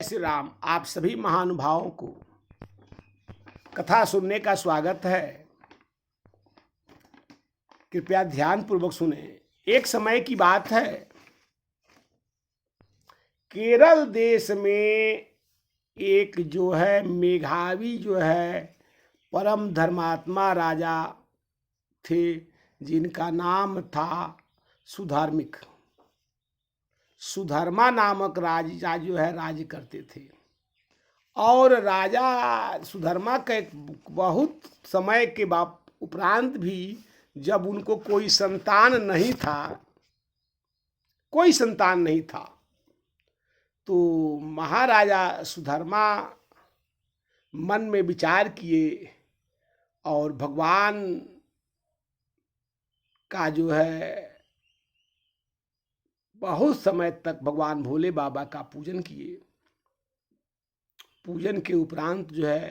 श्री राम। आप सभी महानुभावों को कथा सुनने का स्वागत है। कृपया ध्यान पूर्वक सुने। एक समय की बात है, केरल देश में एक जो है मेघावी जो है परम धर्मात्मा राजा थे, जिनका नाम था सुधार्मिक। सुधर्मा नामक राजा जो है राज करते थे। और राजा सुधर्मा का एक बहुत समय के बाद उपरांत भी जब उनको कोई संतान नहीं था, तो महाराजा सुधर्मा मन में विचार किए और भगवान का जो है बहुत समय तक भगवान भोले बाबा का पूजन किए। पूजन के उपरांत जो है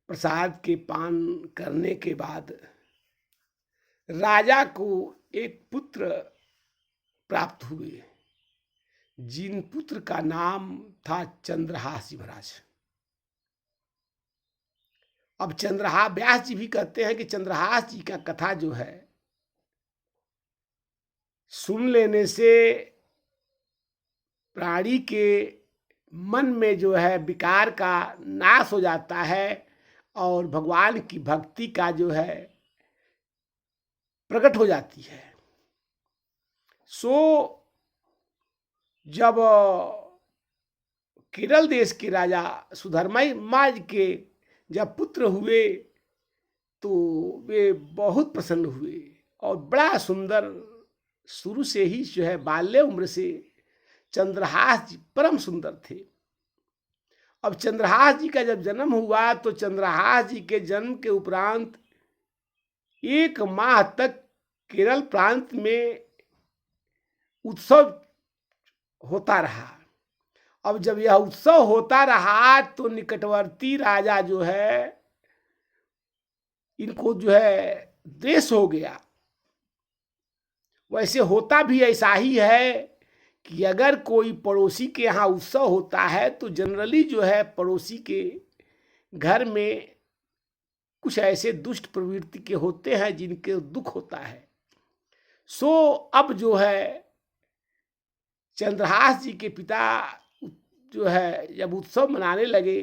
प्रसाद के पान करने के बाद राजा को एक पुत्र प्राप्त हुए, जिन पुत्र का नाम था चंद्रहास जी महाराज। अब व्यास जी भी कहते हैं कि चंद्रहास जी का कथा जो है सुन लेने से प्राणी के मन में जो है विकार का नाश हो जाता है और भगवान की भक्ति का जो है प्रकट हो जाती है। सो जब केरल देश के राजा सुधर्मा के जब पुत्र हुए तो वे बहुत प्रसन्न हुए और बड़ा सुंदर, शुरू से ही जो है बाल्य उम्र से चंद्रहास जी परम सुंदर थे। अब चंद्रहास जी का जब जन्म हुआ तो चंद्रहास जी के जन्म के उपरांत 1 माह तक केरल प्रांत में उत्सव होता रहा। अब जब यह उत्सव होता रहा तो निकटवर्ती राजा जो है इनको जो है द्वेष हो गया। वैसे होता भी ऐसा ही है कि अगर कोई पड़ोसी के यहाँ उत्सव होता है तो जनरली जो है पड़ोसी के घर में कुछ ऐसे दुष्ट प्रवृत्ति के होते हैं जिनके दुख होता है। सो अब जो है चंद्रहास जी के पिता जो है जब उत्सव मनाने लगे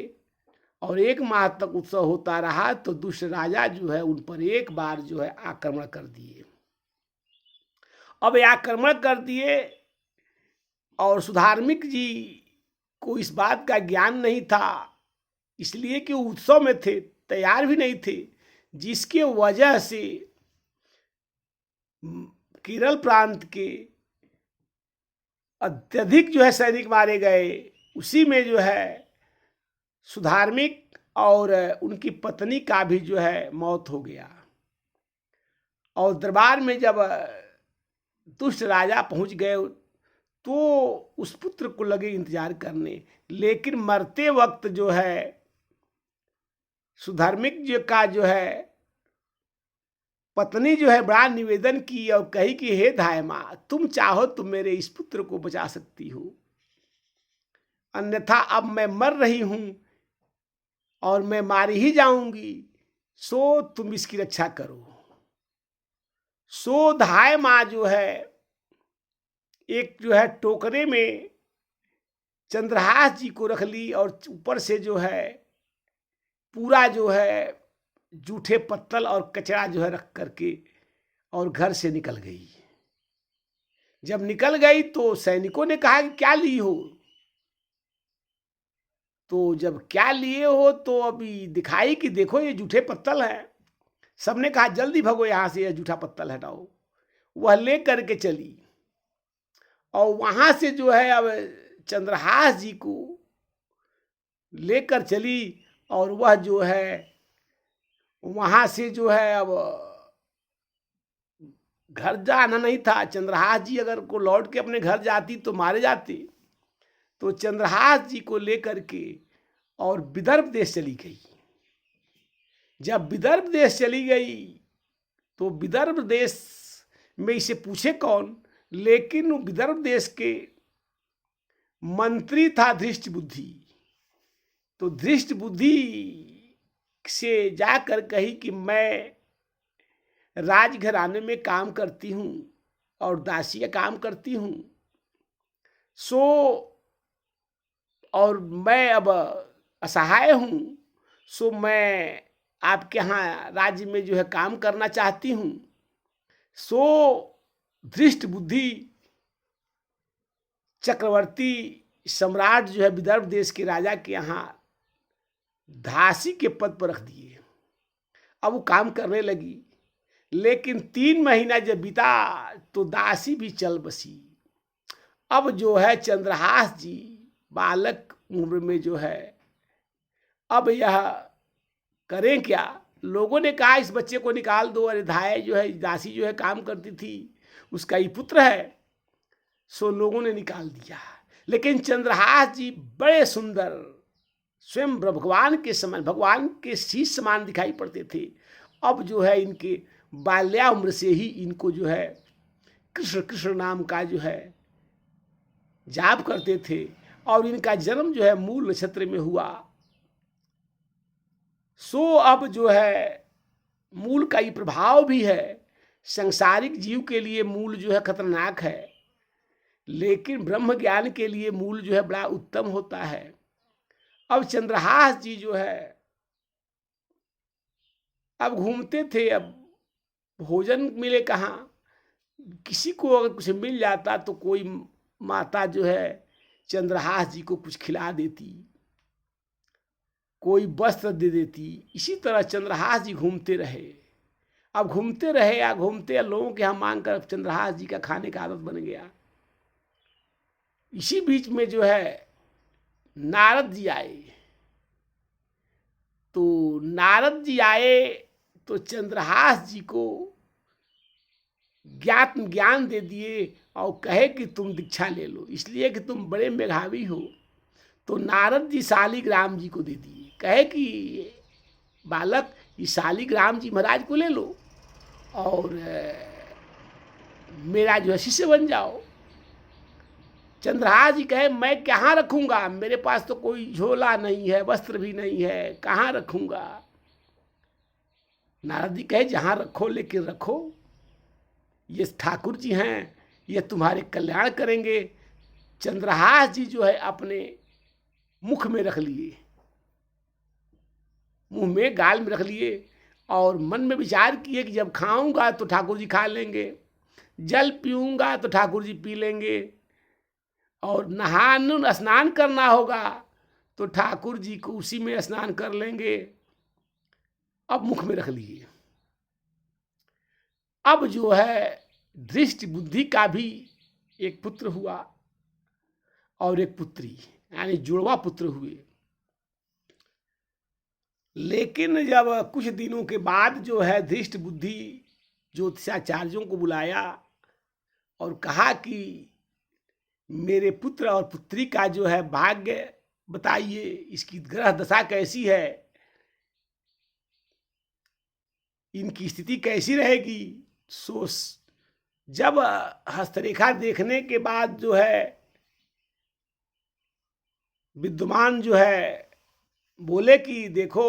और 1 माह तक उत्सव होता रहा तो दुष्ट राजा जो है उन पर एक बार जो है आक्रमण कर दिए। अब आक्रमण कर दिए और सुधार्मिक जी को इस बात का ज्ञान नहीं था, इसलिए कि उत्सव में थे, तैयार भी नहीं थे, जिसके वजह से केरल प्रांत के अत्यधिक जो है सैनिक मारे गए। उसी में जो है सुधार्मिक और उनकी पत्नी का भी जो है मौत हो गया। और दरबार में जब दुष्ट राजा पहुंच गए तो उस पुत्र को लगे इंतजार करने, लेकिन मरते वक्त जो है सुधार्मिक जी का जो है पत्नी जो है बड़ा निवेदन की और कही कि हे धाय माँ, तुम चाहो तो मेरे इस पुत्र को बचा सकती हो, अन्यथा अब मैं मर रही हूं और मैं मारी ही जाऊंगी, सो तुम इसकी रक्षा करो। सो धाय माँ जो है एक जो है टोकरे में चंद्रहास जी को रख ली और ऊपर से जो है पूरा जो है जूठे पत्तल और कचरा जो है रख करके और घर से निकल गई। जब निकल गई तो सैनिकों ने कहा कि क्या ली हो? तो जब क्या लिए हो तो अभी दिखाई कि देखो ये जूठे पत्तल है। सबने कहा जल्दी भगो यहाँ से, यह जूठा पत्तल हटाओ। वह ले करके चली और वहां से जो है अब चंद्रहास जी को लेकर चली और वह जो है वहां से जो है अब घर जाना नहीं था। चंद्रहास जी अगर को लौट के अपने घर जाती तो मारे जाते। तो चंद्रहास जी को लेकर के और विदर्भ देश चली गई। जब विदर्भ देश चली गई तो विदर्भ देश में इसे पूछे कौन, लेकिन विदर्भ देश के मंत्री था धृष्ट बुद्धि। तो धृष्ट बुद्धि से जाकर कही कि मैं राजघराने में काम करती हूँ और दासी का काम करती हूँ, सो और मैं अब असहाय हूँ, सो मैं आपके यहाँ राज्य में जो है काम करना चाहती हूँ। सो धृष्ट बुद्धि चक्रवर्ती सम्राट जो है विदर्भ देश के राजा के यहाँ दासी के पद पर रख दिए। अब वो काम करने लगी, लेकिन 3 महीना जब बीता तो दासी भी चल बसी। अब जो है चंद्रहास जी बालक उम्र में जो है, अब यह करें क्या? लोगों ने कहा इस बच्चे को निकाल दो, अरे धाय जो है दासी जो है काम करती थी, उसका ही पुत्र है। सो लोगों ने निकाल दिया। लेकिन चंद्रहास जी बड़े सुंदर, स्वयं भगवान के समान, भगवान के शीश समान दिखाई पड़ते थे। अब जो है इनके बाल्या उम्र से ही इनको जो है कृष्ण कृष्ण नाम का जो है जाप करते थे, और इनका जन्म जो है मूल नक्षत्र में हुआ। सो अब जो है मूल का ये प्रभाव भी है, संसारिक जीव के लिए मूल जो है खतरनाक है, लेकिन ब्रह्म ज्ञान के लिए मूल जो है बड़ा उत्तम होता है। अब चंद्रहास जी जो है अब घूमते थे, अब भोजन मिले कहाँ? किसी को अगर कुछ मिल जाता तो कोई माता जो है चंद्रहास जी को कुछ खिला देती, कोई वस्त्र दे देती। इसी तरह चंद्रहास जी घूमते रहे। अब घूमते रहे या घूमते लोगों के यहाँ मांग कर चंद्रहास जी का खाने का आदत बन गया। इसी बीच में जो है नारद जी आए। तो नारद जी आए तो चंद्रहास जी को ज्ञान दे दिए और कहे कि तुम दीक्षा ले लो, इसलिए कि तुम बड़े मेधावी हो। तो नारद जी शालिग्राम जी को दे दिए, कहे कि बालक ये शालिग्राम जी महाराज को ले लो और मेरा जो है शिष्य बन जाओ। चंद्रहास जी कहे मैं कहाँ रखूंगा, मेरे पास तो कोई झोला नहीं है, वस्त्र भी नहीं है, कहाँ रखूंगा? नारद जी कहे जहाँ रखो, लेकिन रखो, ये ठाकुर जी हैं, ये तुम्हारे कल्याण करेंगे। चंद्रहास जी जो है अपने मुख में रख लिए, मुंह में गाल में रख लिए, और मन में विचार किए कि जब खाऊंगा तो ठाकुर जी खा लेंगे, जल पीऊंगा तो ठाकुर जी पी लेंगे, और नहान स्नान करना होगा तो ठाकुर जी को उसी में स्नान कर लेंगे। अब मुख में रख लिए। अब जो है धृष्ट बुद्धि का भी एक पुत्र हुआ और एक पुत्री, यानी जुड़वा पुत्र हुए। लेकिन जब कुछ दिनों के बाद जो है धृष्ट बुद्धि ज्योतिषाचार्यों को बुलाया और कहा कि मेरे पुत्र और पुत्री का जो है भाग्य बताइए, इसकी ग्रह दशा कैसी है, इनकी स्थिति कैसी रहेगी। सो जब हस्तरेखा देखने के बाद जो है विद्वान जो है बोले कि देखो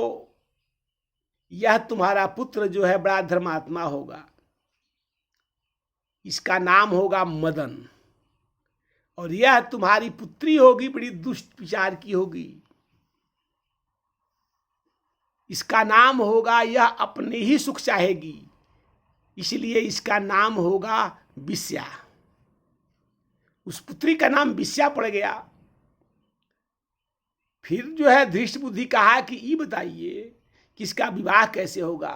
यह तुम्हारा पुत्र जो है बड़ा धर्मात्मा होगा, इसका नाम होगा मदन, और यह तुम्हारी पुत्री होगी बड़ी दुष्ट विचार की होगी, इसका नाम होगा यह अपने ही सुख चाहेगी, इसलिए इसका नाम होगा विस्या। उस पुत्री का नाम विस्या पड़ गया। फिर जो है धृष्ट बुद्धि कहा कि ये बताइए कि इसका विवाह कैसे होगा।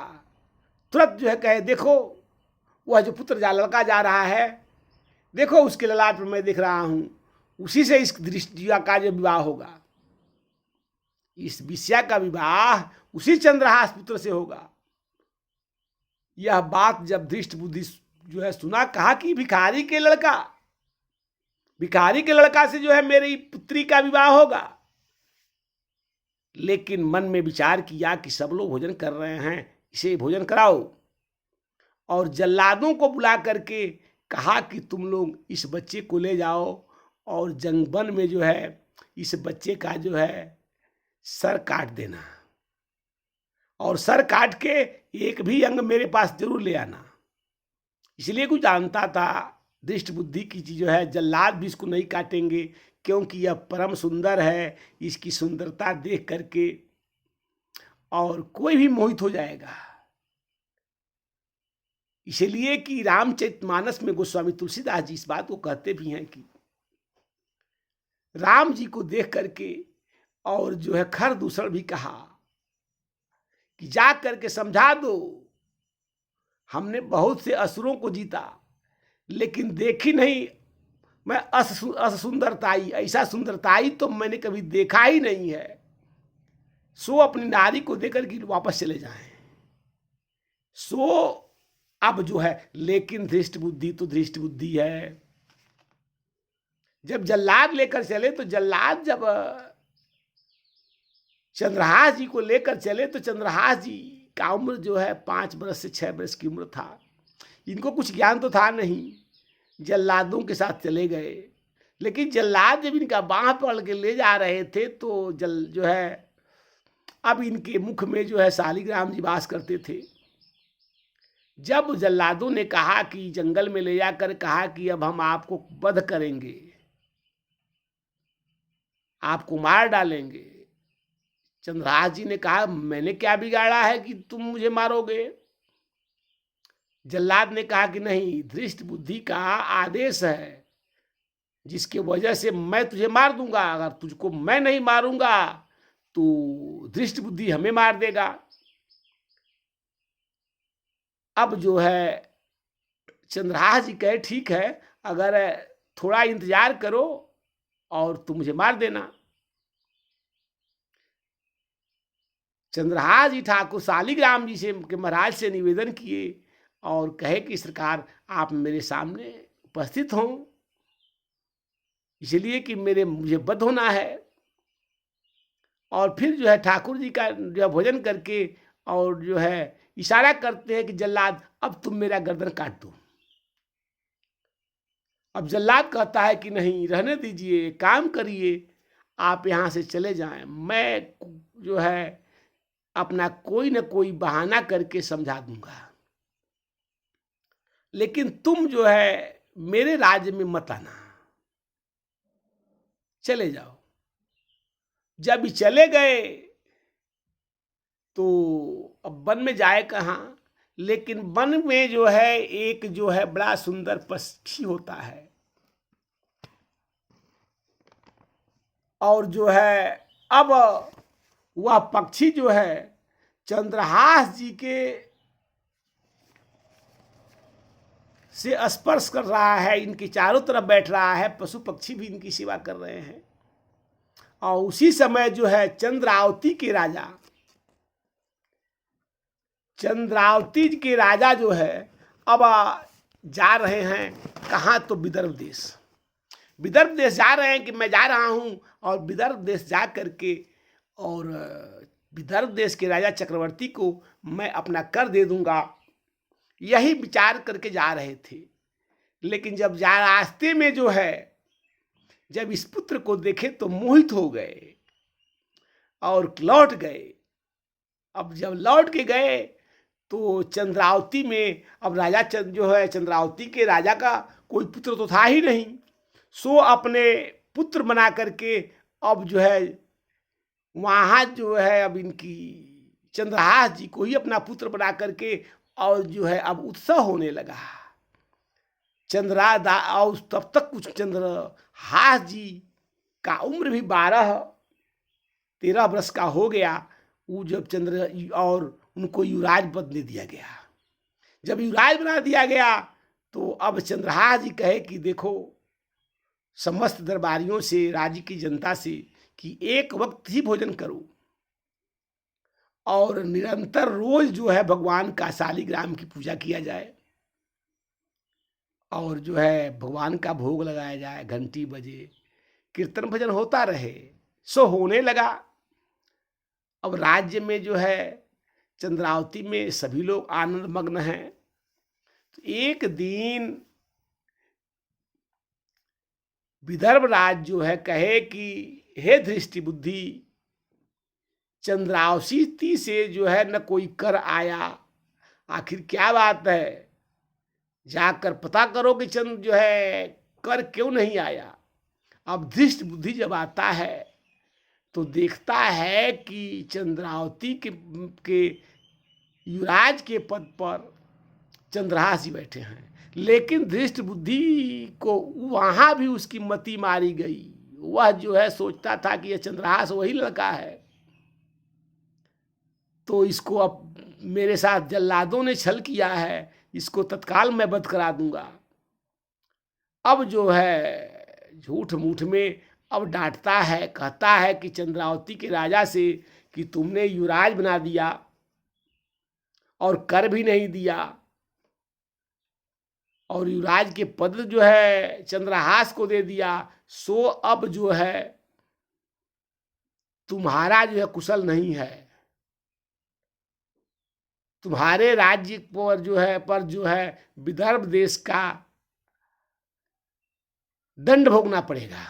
तुरंत जो है कहे देखो वह जो पुत्र जा लड़का जा रहा है, देखो उसके ललाट पर मैं देख रहा हूं, उसी से इस दृष्टि का जो विवाह होगा, इस विस्या का विवाह उसी चंद्रहास पुत्र से होगा। यह बात जब धृष्ट बुद्धि जो है सुना, कहा कि भिखारी के लड़का से जो है मेरी पुत्री का विवाह होगा। लेकिन मन में विचार किया कि सब लोग भोजन कर रहे हैं, इसे भोजन कराओ, और जल्लादों को बुला करके कहा कि तुम लोग इस बच्चे को ले जाओ और जंगबन में जो है इस बच्चे का जो है सर काट देना, और सर काट के एक भी अंग मेरे पास जरूर ले आना। इसलिए कोई जानता था दृष्ट बुद्धि की चीज जो है, जल्लाद भी इसको नहीं काटेंगे, क्योंकि यह परम सुंदर है। इसकी सुंदरता देख करके और कोई भी मोहित हो जाएगा। इसलिए कि रामचरितमानस में गोस्वामी तुलसीदास जी इस बात को कहते भी हैं कि राम जी को देख करके और जो है खर दूसर भी कहा कि जा करके समझा दो, हमने बहुत से असुरों को जीता, लेकिन देखी नहीं मैं अस सुंदरताई, ऐसा सुंदरताई तो मैंने कभी देखा ही नहीं है। सो अपनी नारी को देकर के वापस चले जाएं। सो अब जो है, लेकिन धृष्ट बुद्धि तो धृष्ट बुद्धि है। जब जल्लाद लेकर चले तो जल्लाद जब चंद्रहास जी को लेकर चले तो चंद्रहास जी का उम्र जो है 5 बरस से 6 बरस की उम्र था। इनको कुछ ज्ञान तो था नहीं, जल्लादों के साथ चले गए। लेकिन जल्लाद जब इनका बाँह पकड़ के ले जा रहे थे तो जो है, अब इनके मुख में जो है शालिग्राम जी वास करते थे। जब जल्लादों ने कहा कि जंगल में ले जाकर कहा कि अब हम आपको वध करेंगे, आपको मार डालेंगे, चंद्रहास जी ने कहा मैंने क्या बिगाड़ा है कि तुम मुझे मारोगे। जल्लाद ने कहा कि नहीं, धृष्ट बुद्धि का आदेश है जिसके वजह से मैं तुझे मार दूंगा। अगर तुझको मैं नहीं मारूंगा तो धृष्ट बुद्धि हमें मार देगा। अब जो है चंद्रहास जी कहे ठीक है, अगर थोड़ा इंतजार करो और तुम मुझे मार देना। चंद्रहास जी ठाकुर शालिग्राम जी से के महाराज से निवेदन किए और कहे कि सरकार आप मेरे सामने उपस्थित हों, इसलिए कि मुझे वध होना है। और फिर जो है ठाकुर जी का जो भोजन करके और जो है इशारा करते हैं कि जल्लाद अब तुम मेरा गर्दन काट दो। अब जल्लाद कहता है कि नहीं, रहने दीजिए, काम करिए, आप यहाँ से चले जाएं, मैं जो है अपना कोई न कोई बहाना करके समझा दूंगा, लेकिन तुम जो है मेरे राज्य में मत आना, चले जाओ। जब चले गए तो अब वन में जाए कहाँ, लेकिन वन में जो है एक जो है बड़ा सुंदर पक्षी होता है, और जो है अब वह पक्षी जो है चंद्रहास जी के से स्पर्श कर रहा है, इनके चारों तरफ बैठ रहा है, पशु पक्षी भी इनकी सेवा कर रहे हैं। और उसी समय जो है चंद्रावती के राजा जो है अब जा रहे हैं कहाँ, तो विदर्भ देश जा रहे हैं कि मैं जा रहा हूँ। और विदर्भ देश जा करके और विदर्भ देश के राजा चक्रवर्ती को मैं अपना कर दे दूंगा, यही विचार करके जा रहे थे। लेकिन जब रास्ते में जो है जब इस पुत्र को देखे तो मोहित हो गए और लौट गए। अब जब लौट के गए तो चंद्रावती में अब राजा जो है चंद्रावती के राजा का कोई पुत्र तो था ही नहीं। सो अपने पुत्र बना करके अब जो है वहाँ जो है अब इनकी चंद्रहास जी को ही अपना पुत्र बना करके और जो है अब उत्सव होने लगा। और तब तक कुछ चंद्रहास जी का उम्र भी 12-13 वर्ष का हो गया। वो जब और उनको युवराज पद दे दिया गया। जब युवराज बना दिया गया तो अब चंद्रहास जी कहे कि देखो समस्त दरबारियों से, राज्य की जनता से कि एक वक्त ही भोजन करो और निरंतर रोज जो है भगवान का शालिग्राम की पूजा किया जाए और जो है भगवान का भोग लगाया जाए, घंटी बजे, कीर्तन भजन होता रहे। सो होने लगा। अब राज्य में जो है चंद्रावती में सभी लोग आनंद मग्न हैं। तो एक दिन विदर्भ राज जो है कहे कि हे धृष्टि बुद्धि, चंद्रावती से जो है न कोई कर आया। आखिर क्या बात है, जाकर पता करो कि चंद्र जो है कर क्यों नहीं आया। अब धृष्ट बुद्धि जब आता है तो देखता है कि चंद्रावती के युवराज के पद पर चंद्रहास जी बैठे हैं, लेकिन धृष्ट बुद्धि को वहां भी उसकी मति मारी गई। वह जो है सोचता था कि यह चंद्रहास वही लड़का है, तो इसको अब मेरे साथ जल्लादों ने छल किया है, इसको तत्काल मैं वध करा दूंगा। अब जो है झूठ मूठ में अब डांटता है, कहता है कि चंद्रावती के राजा से कि तुमने युवराज बना दिया और कर भी नहीं दिया, और युवराज के पद जो है चंद्रहास को दे दिया, सो अब जो है तुम्हारा जो है कुशल नहीं है, तुम्हारे राज्य पर जो है विदर्भ देश का दंड भोगना पड़ेगा।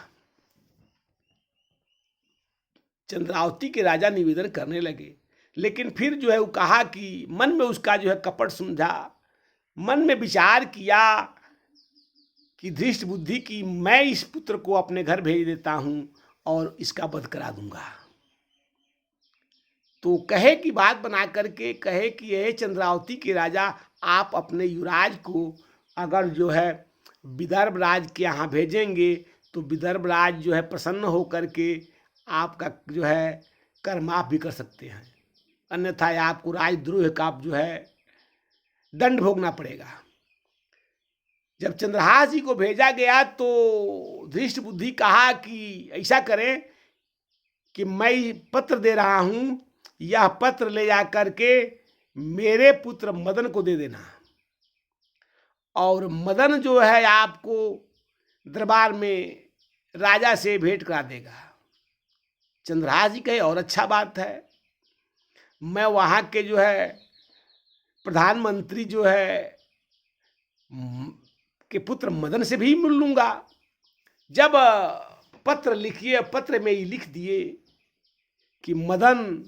चंद्रावती के राजा निवेदन करने लगे, लेकिन फिर जो है वो कहा कि मन में उसका जो है कपट समझा, मन में विचार किया कि धृष्ट बुद्धि की मैं इस पुत्र को अपने घर भेज देता हूं और इसका वध करा दूंगा। तो कहे की बात बना करके कहे कि यह चंद्रावती के राजा, आप अपने युवराज को अगर जो है विदर्भ राज के यहाँ भेजेंगे तो विदर्भ राज जो है प्रसन्न होकर के आपका जो है कर माफ भी कर सकते हैं, अन्यथा आपको राजद्रोह का जो है दंड भोगना पड़ेगा। जब चंद्रहास जी को भेजा गया तो धृष्ट बुद्धि कहा कि ऐसा करें कि मैं पत्र दे रहा हूं, यह पत्र ले जा करके मेरे पुत्र मदन को दे देना, और मदन जो है आपको दरबार में राजा से भेंट करा देगा। चंद्रहास जी कहे और अच्छा बात है, मैं वहाँ के जो है प्रधानमंत्री जो है के पुत्र मदन से भी मिल लूंगा। जब पत्र लिखिए, पत्र में ही लिख दिए कि मदन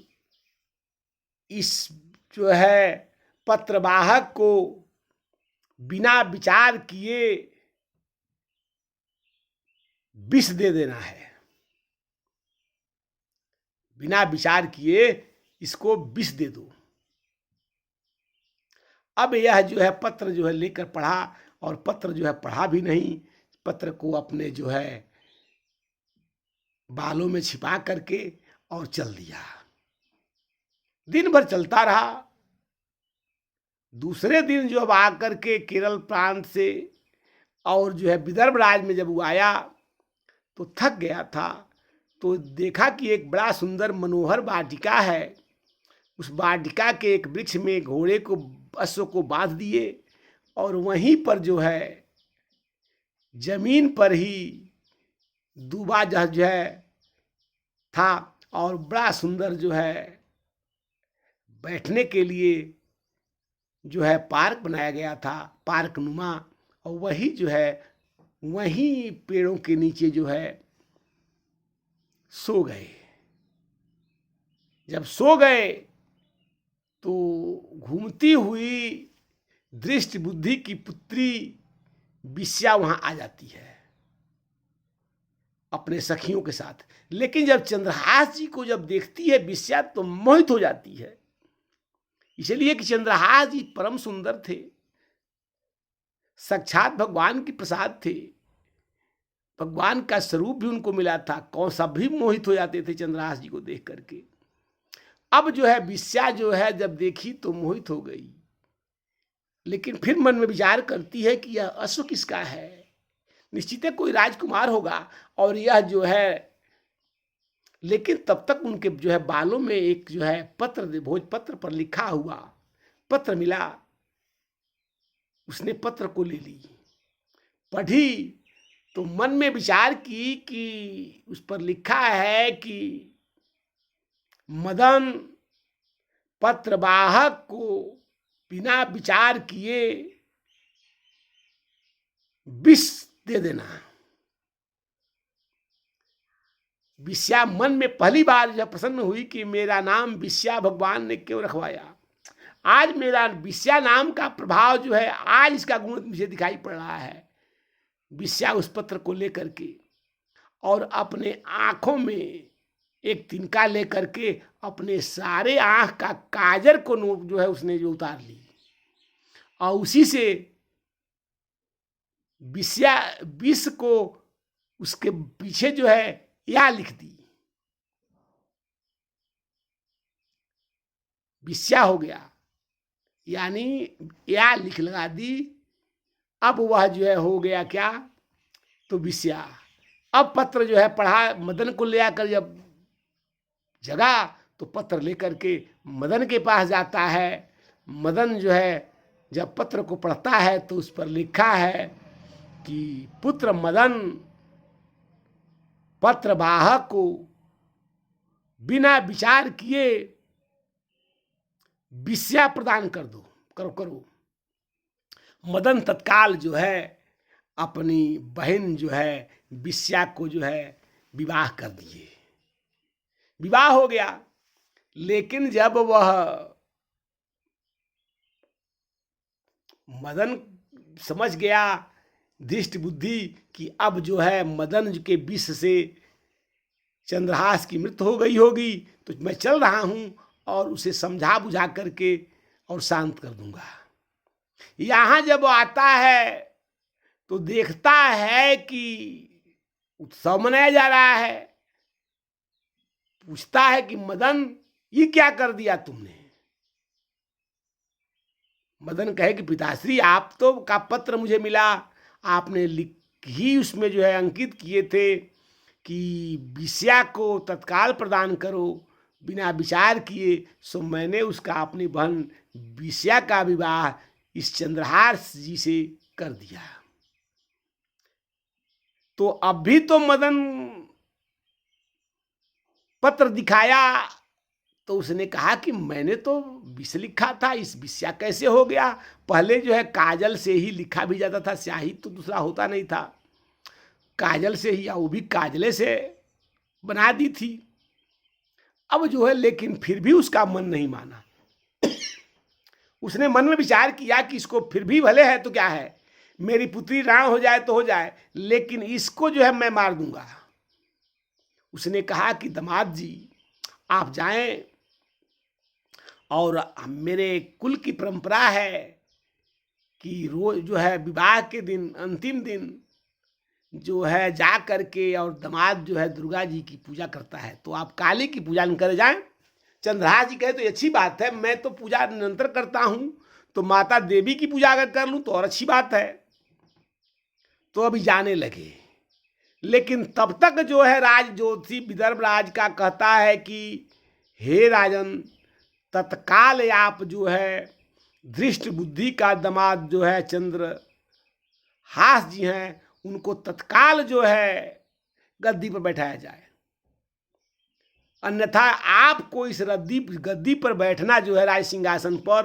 इस जो है पत्रवाहक को बिना विचार किए विष दे देना है, बिना विचार किए इसको विष दे दो। अब यह जो है पत्र जो है लेकर पढ़ा, और पत्र जो है पढ़ा भी नहीं, पत्र को अपने जो है बालों में छिपा करके और चल दिया। दिन भर चलता रहा। दूसरे दिन जो अब आकर के केरल प्रांत से और जो है विदर्भ राज में जब वो आया तो थक गया था, तो देखा कि एक बड़ा सुंदर मनोहर वाटिका है। उस वाटिका के एक वृक्ष में घोड़े को अश्व को बांध दिए, और वहीं पर जो है जमीन पर ही दूबा जो है था, और बड़ा सुंदर जो है बैठने के लिए जो है पार्क बनाया गया था, पार्क नुमा। और वही जो है वहीं पेड़ों के नीचे जो है सो गए। जब सो गए तो घूमती हुई दृष्ट बुद्धि की पुत्री विश्या वहां आ जाती है अपने सखियों के साथ। लेकिन जब चंद्रहास जी को जब देखती है विश्या तो मोहित हो जाती है, इसलिए कि चंद्रहास जी परम सुंदर थे, साक्षात भगवान की प्रसाद थे, भगवान का स्वरूप भी उनको मिला था। कौन सा भी मोहित हो जाते थे चंद्रहास जी को देख करके। अब जो है विश्या जो है जब देखी तो मोहित हो गई, लेकिन फिर मन में विचार करती है कि यह अश्व किसका है, निश्चित है कोई राजकुमार होगा। और यह जो है, लेकिन तब तक उनके जो है बालों में एक जो है पत्र, भोजपत्र पर लिखा हुआ पत्र मिला। उसने पत्र को ले ली, पढ़ी तो मन में विचार की कि उस पर लिखा है कि मदन पत्रवाहक को बिना विचार किए विष दे देना। विश्या मन में पहली बार जो प्रसन्न हुई कि मेरा नाम विश्या भगवान ने क्यों रखवाया। आज मेरा विश्या नाम का प्रभाव जो है, आज इसका गुण मुझे दिखाई पड़ रहा है। विश्या उस पत्र को लेकर के और अपने आंखों में एक तिनका लेकर के अपने सारे आंख का काजर को जो है उसने जो उतार ली, और उसी से विश्या विष को उसके पीछे जो है या लिख दी, विश्या हो गया, यानी या लिख लगा दी। अब वह जो है हो गया क्या, तो विश्या। अब पत्र जो है पढ़ा, मदन को ले आकर जब जगा तो पत्र लेकर के मदन के पास जाता है। मदन जो है जब पत्र को पढ़ता है तो उस पर लिखा है कि पुत्र मदन पत्रवाहक को बिना विचार किए विश्या प्रदान कर दो, करो। मदन तत्काल जो है अपनी बहन जो है विश्या को जो है विवाह कर दिए। विवाह हो गया, लेकिन जब वह मदन समझ गया धृष्ट बुद्धि कि अब जो है मदन के विष से चंद्रहास की मृत्यु हो गई होगी, तो मैं चल रहा हूं और उसे समझा बुझा करके और शांत कर दूंगा। यहां जब आता है तो देखता है कि उत्सव मनाया जा रहा है। पूछता है कि मदन ये क्या कर दिया तुमने। मदन कहे कि पिताश्री आप तो का पत्र मुझे मिला, आपने लिख ही उसमें जो है अंकित किए थे कि विश्या को तत्काल प्रदान करो बिना विचार किए, सो मैंने उसका अपनी बहन विश्या का विवाह इस चंद्रहास जी से कर दिया। तो अब भी तो मदन पत्र दिखाया तो उसने कहा कि मैंने तो विष लिखा था, इस विश्या कैसे हो गया। पहले जो है काजल से ही लिखा भी जाता था, स्याही तो दूसरा होता नहीं था, काजल से ही, वो भी काजले से बना दी थी। अब जो है लेकिन फिर भी उसका मन नहीं माना। उसने मन में विचार किया कि इसको फिर भी भले है तो क्या है, मेरी पुत्री राण हो जाए तो हो जाए, लेकिन इसको जो है मैं मार दूंगा। उसने कहा कि दामाद जी आप जाएं, और मेरे कुल की परंपरा है कि रोज जो है विवाह के दिन अंतिम दिन जो है जा करके और दामाद जो है दुर्गा जी की पूजा करता है, तो आप काली की पूजा न करे जाएं। चंद्रहास जी कहे तो अच्छी बात है, मैं तो पूजा निरंतर करता हूं, तो माता देवी की पूजा अगर कर लूं तो और अच्छी बात है। तो अभी जाने लगे, लेकिन तब तक जो है राज ज्योतिषी विदर्भ राज का कहता है कि हे राजन, तत्काल आप जो है धृष्ट बुद्धि का दामाद जो है चंद्रहास जी हैं, उनको तत्काल जो है गद्दी पर बैठाया जाए, अन्यथा आपको इस गद्दी पर बैठना जो है राज सिंहासन पर,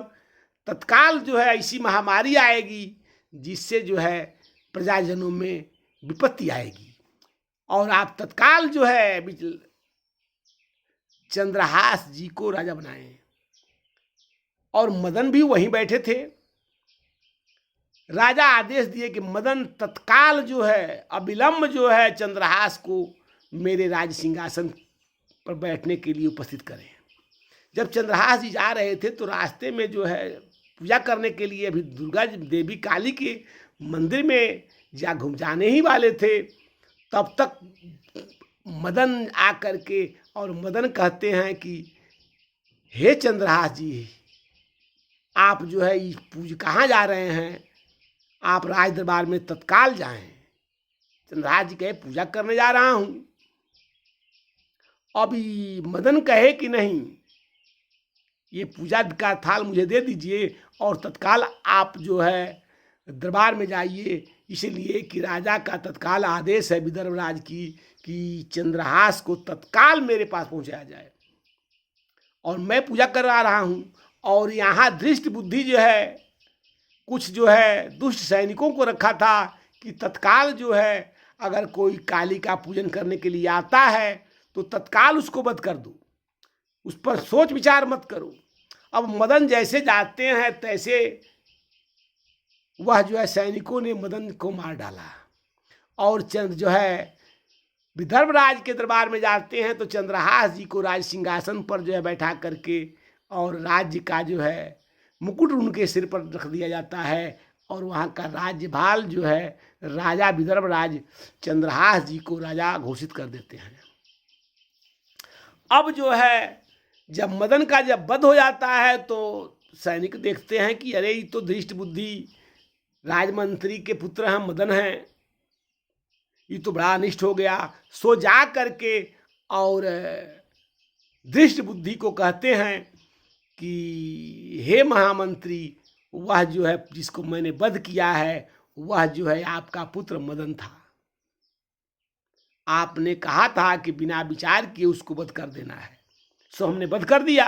तत्काल जो है ऐसी महामारी आएगी जिससे जो है प्रजाजनों में विपत्ति आएगी, और आप तत्काल जो है चंद्रहास जी को राजा बनाएं। और मदन भी वहीं बैठे थे। राजा आदेश दिए कि मदन तत्काल जो है अविलंब जो है चंद्रहास को मेरे राज सिंहासन पर बैठने के लिए उपस्थित करें। जब चंद्रहास जी जा रहे थे तो रास्ते में जो है पूजा करने के लिए अभी दुर्गा देवी काली के मंदिर में जाने ही वाले थे, तब तक मदन आकर के और मदन कहते हैं कि हे चंद्रहास जी, आप जो है पूज कहाँ जा रहे हैं, आप राज दरबार में तत्काल जाएं। चंद्रहास जी कहे पूजा करने जा रहा हूं। अभी मदन कहे कि नहीं, ये पूजा का थाल मुझे दे दीजिए और तत्काल आप जो है दरबार में जाइए, इसलिए कि राजा का तत्काल आदेश है विदर्भ राज की कि चंद्रहास को तत्काल मेरे पास पहुंचाया जाए, और मैं पूजा करा रहा हूं। और यहाँ धृष्ट बुद्धि जो है कुछ जो है दुष्ट सैनिकों को रखा था कि तत्काल जो है अगर कोई काली का पूजन करने के लिए आता है तो तत्काल उसको वध कर दो, उस पर सोच विचार मत करो। अब मदन जैसे जाते हैं तैसे वह जो है सैनिकों ने मदन को मार डाला। और चंद्र जो है विदर्भ राज के दरबार में जाते हैं तो चंद्रहास जी को राज सिंहासन पर जो है बैठा करके और राज्य का जो है मुकुट उनके सिर पर रख दिया जाता है, और वहाँ का राज्यभार जो है राजा विदर्भ राज चंद्रहास जी को राजा घोषित कर देते हैं। अब जो है जब मदन का जब वध हो जाता है तो सैनिक देखते हैं कि अरे ये तो धृष्ट बुद्धि राजमंत्री के पुत्र हैं, मदन हैं, ये तो बड़ा अनिष्ट हो गया। सो जा करके और धृष्ट बुद्धि को कहते हैं कि हे महामंत्री, वह जो है जिसको मैंने वध किया है वह जो है आपका पुत्र मदन था। आपने कहा था कि बिना विचार किए उसको वध कर देना है, सो हमने वध कर दिया।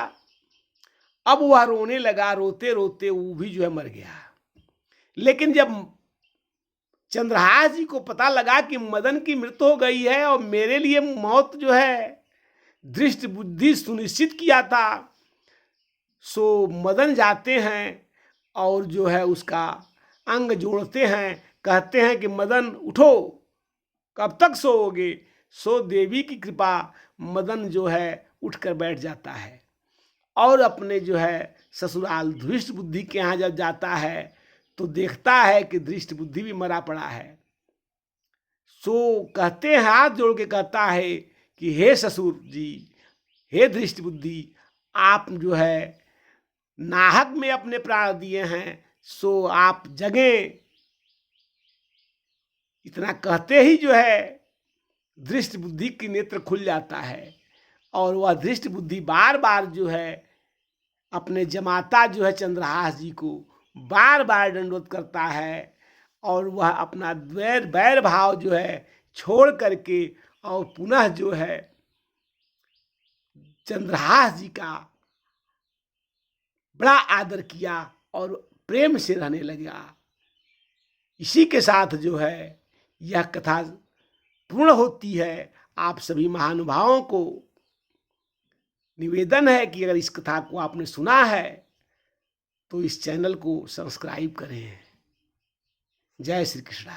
अब वह रोने लगा, रोते रोते वो भी जो है मर गया। लेकिन जब चंद्रहास जी को पता लगा कि मदन की मृत्यु हो गई है और मेरे लिए मौत जो है दृष्ट बुद्धि सुनिश्चित किया था, सो मदन जाते हैं और जो है उसका अंग जोड़ते हैं, कहते हैं कि मदन उठो, कब तक सोओगे। सो देवी की कृपा मदन जो है उठकर बैठ जाता है और अपने जो है ससुराल धृष्ट बुद्धि के यहाँ जब जाता है तो देखता है कि धृष्ट बुद्धि भी मरा पड़ा है। सो कहते हैं, हाथ जोड़ के कहता है कि हे ससुर जी, हे धृष्ट बुद्धि, आप जो है नाहक में अपने प्राण दिए हैं, सो आप जगें। इतना कहते ही जो है दृष्ट बुद्धि की नेत्र खुल जाता है और वह दृष्ट बुद्धि बार बार जो है अपने जमाता जो है चंद्रहास जी को बार बार दंडवत करता है और वह अपना बैर भाव जो है छोड़ करके और पुनः जो है चंद्रहास जी का बड़ा आदर किया और प्रेम से रहने लगा। इसी के साथ जो है यह कथा पूर्ण होती है। आप सभी महानुभावों को निवेदन है कि अगर इस कथा को आपने सुना है तो इस चैनल को सब्सक्राइब करें। जय श्री कृष्ण।